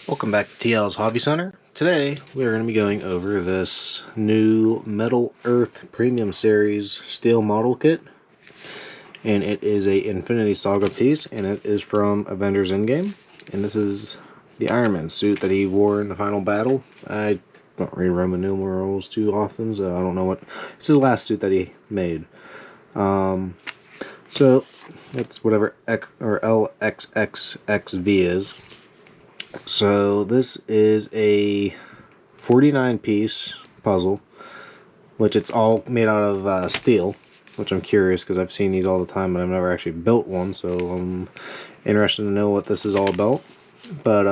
Welcome back to TL's Hobby Center. Today we are going to be going over this new Metal Earth Premium Series steel model kit, and it is a Infinity Saga piece, and it is from Avengers Endgame, and this is the Ironman suit that he wore in the final battle. I don't read Roman numerals too often, so I don't know what. It's his last suit that he made. So it's whatever X or LXXXV is. So this is a 49 piece puzzle, which it's all made out of steel, which I'm curious because I've seen these all the time, but I've never actually built one, so I'm interested to know what this is all about. But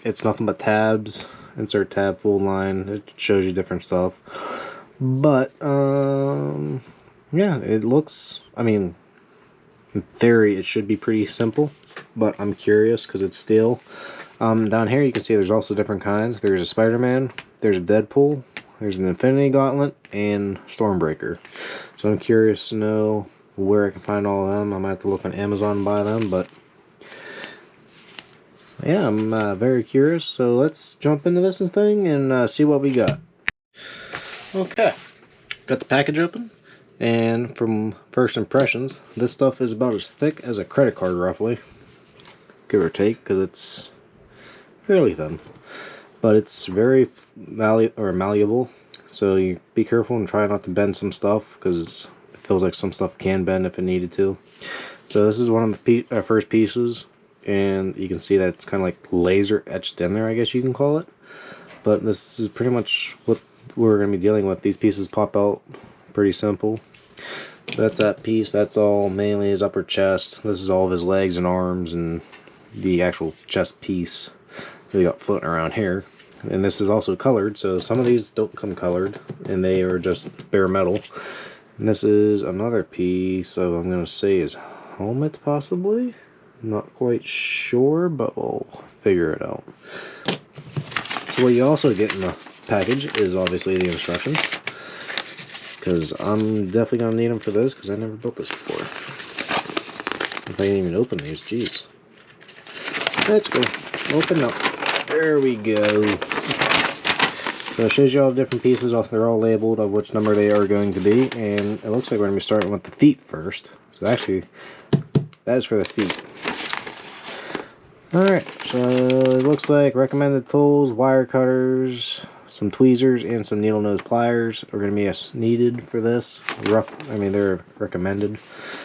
it's nothing but tabs. Insert tab, full line. It shows you different stuff. But yeah, it looks, I mean, in theory it should be pretty simple, but I'm curious because it's steel. Down here you can see there's also different kinds. There's a Spider-Man, there's a Deadpool, there's an Infinity Gauntlet, and Stormbreaker. So I'm curious to know where I can find all of them. I might have to look on Amazon and buy them, but yeah, I'm very curious. So let's jump into this thing and see what we got. Okay, got the package open, and from first impressions, this stuff is about as thick as a credit card, roughly, give or take, because it's fairly thin, but it's very malleable, so you be careful and try not to bend some stuff, because it feels like some stuff can bend if it needed to. So this is one of the first pieces, and you can see that it's kind of like laser etched in there, I guess you can call it. But this is pretty much what we're going to be dealing with. These pieces pop out pretty simple. So that's that piece. That's all mainly his upper chest. This is all of his legs and arms and the actual chest piece we got floating around here. And this is also colored, so some of these don't come colored and they are just bare metal. And this is another piece of, I'm going to say, his helmet, possibly. Not quite sure, but we'll figure it out. So what you also get in the package is obviously the instructions, because I'm definitely going to need them for this, because I never built this before. If I can even open these, jeez. Let's go. Open up. There we go. So it shows you all the different pieces. They're all labeled of which number they are going to be, and it looks like we're going to be starting with the feet first. So actually, that is for the feet. Alright, so it looks like recommended tools, wire cutters, some tweezers, and some needle nose pliers are going to be needed for this. I mean, they're recommended.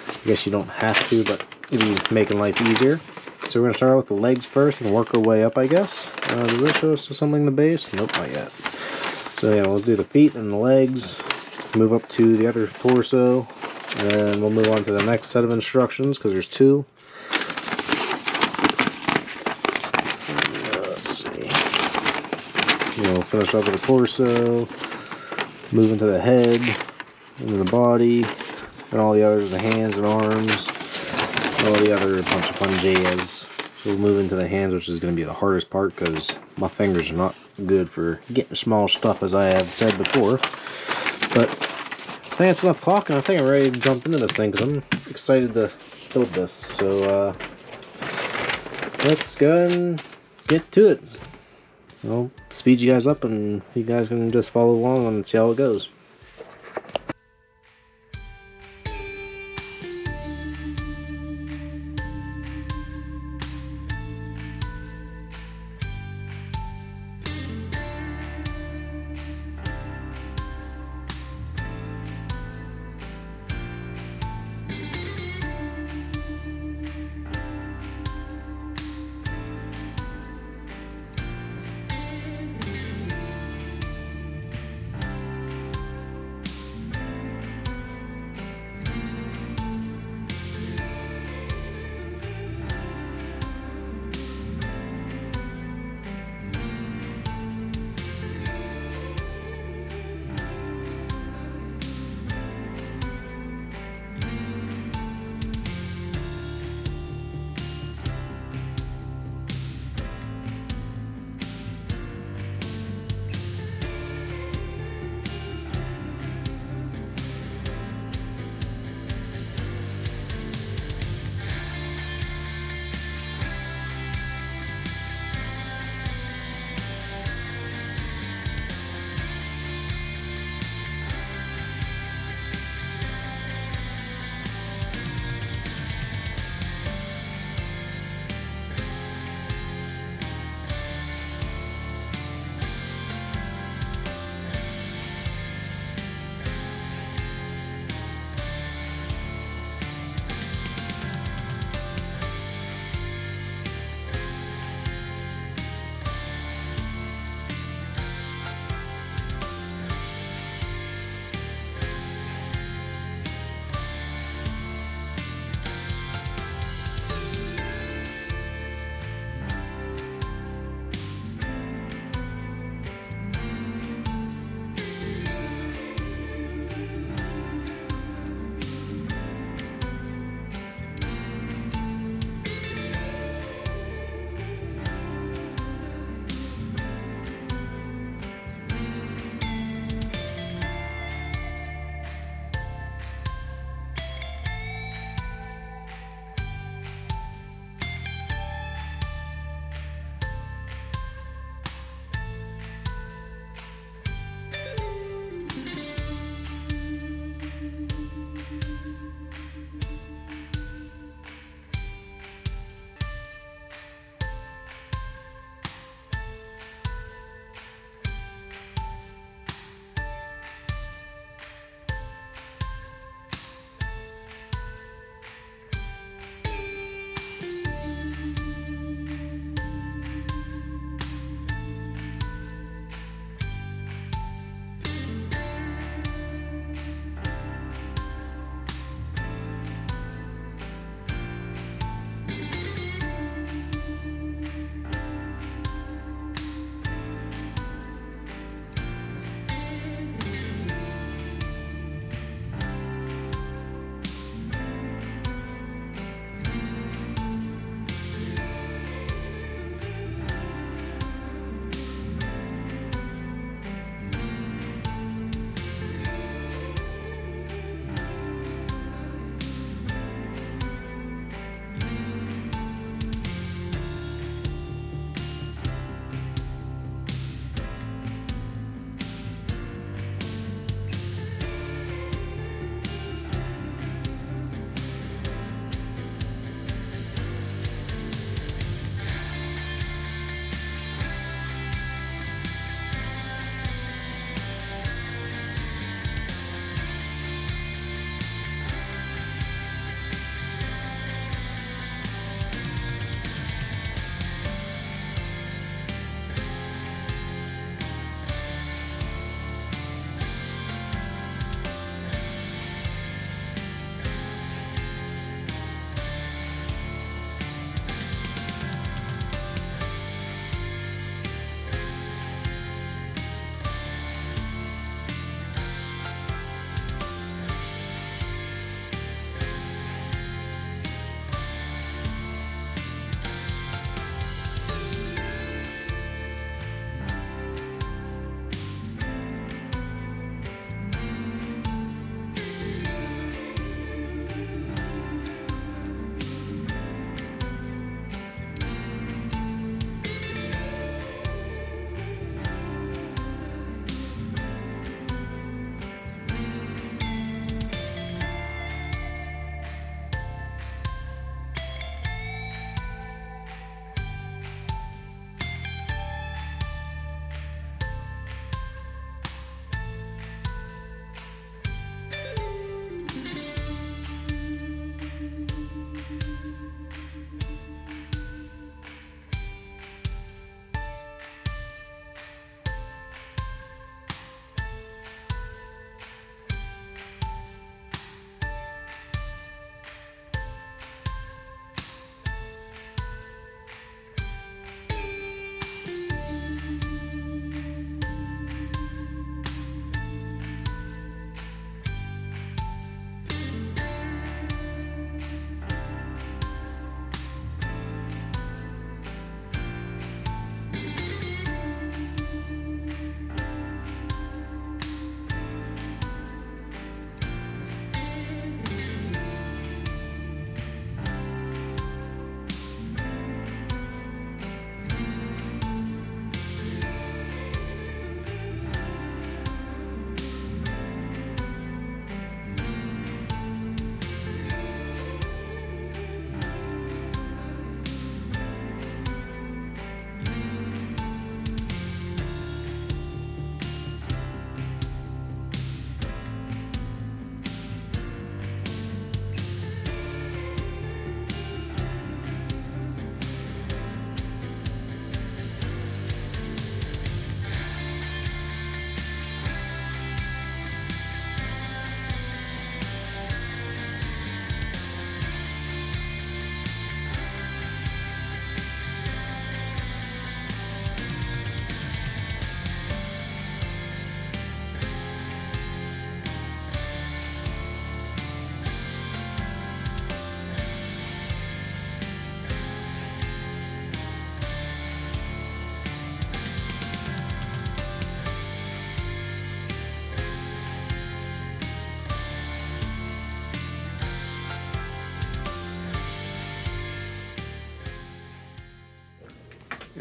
I guess you don't have to, but it'll be making life easier. So we're going to start out with the legs first and work our way up, I guess. Does this show us something in the base? Nope, not yet. So yeah, we'll do the feet and the legs, move up to the other torso, and we'll move on to the next set of instructions, because there's two. Let's see. We'll finish up with the torso, move into the head, into the body, and all the others, the hands and arms, all the other bunch of fun jazz. So we'll move into the hands, which is going to be the hardest part, because my fingers are not good for getting small stuff, as I have said before. But I think that's enough talking. I think I'm ready to jump into this thing, because I'm excited to build this. So let's go ahead and get to it. I'll speed you guys up, and you guys can just follow along and see how it goes.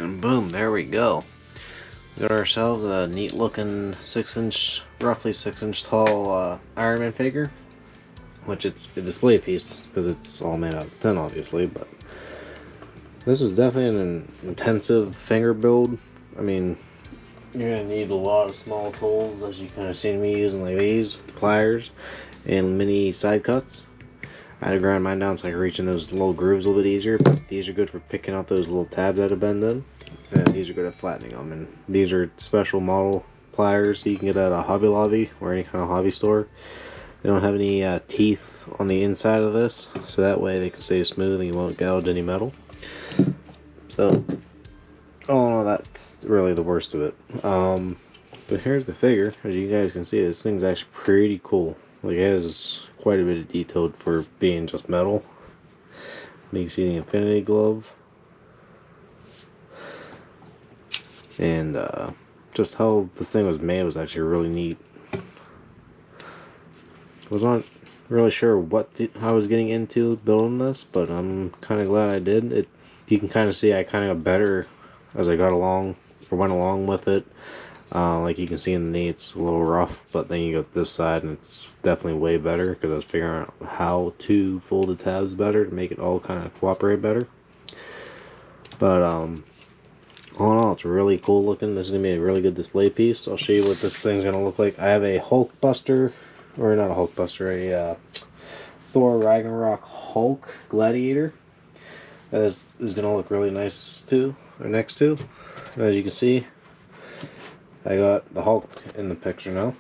And boom, there we go. We got ourselves a neat looking roughly 6 inch tall Ironman figure. Which it's a display piece, because it's all made out of tin obviously, but this was definitely an intensive finger build. I mean, you're going to need a lot of small tools, as you kind of seen me using, like these, the pliers, and mini side cuts. I had to grind mine down so I could reach in those little grooves a little bit easier, but these are good for picking out those little tabs that have bend in, and these are good at flattening them. And these are special model pliers you can get at a Hobby Lobby or any kind of hobby store. They don't have any teeth on the inside of this, so that way they can stay smooth and you won't gouge any metal. So, oh no, that's really the worst of it. But here's the figure. As you guys can see, this thing's actually pretty cool. Like, it has quite a bit of detail for being just metal. You can see the infinity glove. And just how this thing was made was actually really neat. I was not really sure what I was getting into building this, but I'm kind of glad I did. You can kind of see I kind of got better as I got along or went along with it. Like you can see in the knee, it's a little rough, but then you go this side and it's definitely way better, because I was figuring out how to fold the tabs better to make it all kind of cooperate better. But all in all, it's really cool looking. This is gonna be a really good display piece. I'll show you what this thing's gonna look like. I have a Hulkbuster, or not a Hulkbuster, a Thor Ragnarok Hulk Gladiator. That is gonna look really nice too, or next to. As you can see, I got the Hulk in the picture now.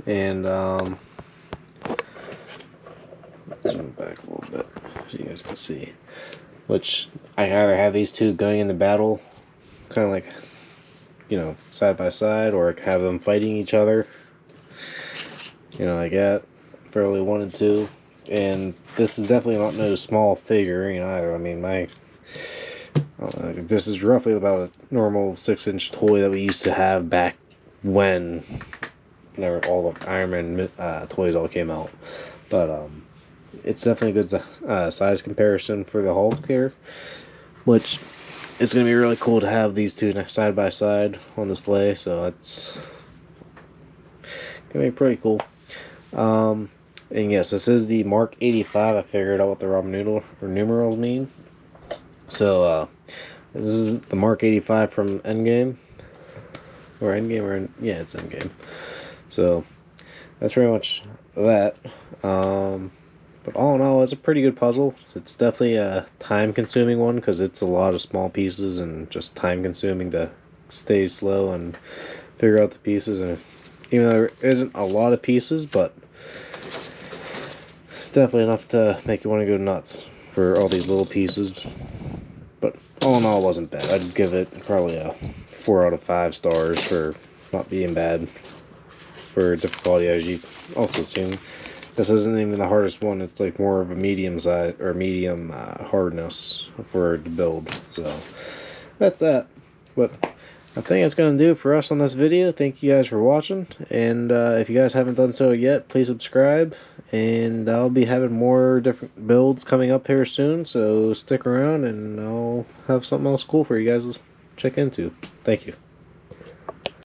And zoom back a little bit so you guys can see. Which I either have these two going in the battle, kind of like, you know, side by side, or I could have them fighting each other. You know, like that. If I really wanted to. And this is definitely not no small figurine either. I mean, this is roughly about a normal 6-inch toy that we used to have back when all the Ironman toys all came out. But it's definitely a good size comparison for the Hulk here, which it's going to be really cool to have these two side by side on display. So it's going to be pretty cool. And yes, this is the Mark 85. I figured out what the Roman numerals mean. So this is the Mark 85 from Endgame. Or Endgame, yeah, it's Endgame. So that's pretty much that. But all in all, it's a pretty good puzzle. It's definitely a time-consuming one, because it's a lot of small pieces and just time-consuming to stay slow and figure out the pieces. And even though there isn't a lot of pieces, but it's definitely enough to make you want to go nuts for all these little pieces. But all in all, it wasn't bad. I'd give it probably a 4 out of 5 stars for not being bad for difficulty. As you also seen, this isn't even the hardest one. It's like more of a medium size or medium hardness for it to build. So that's that. But I think that's going to do it for us on this video. Thank you guys for watching. And if you guys haven't done so yet, please subscribe. And I'll be having more different builds coming up here soon. So stick around and I'll have something else cool for you guys to check into. Thank you.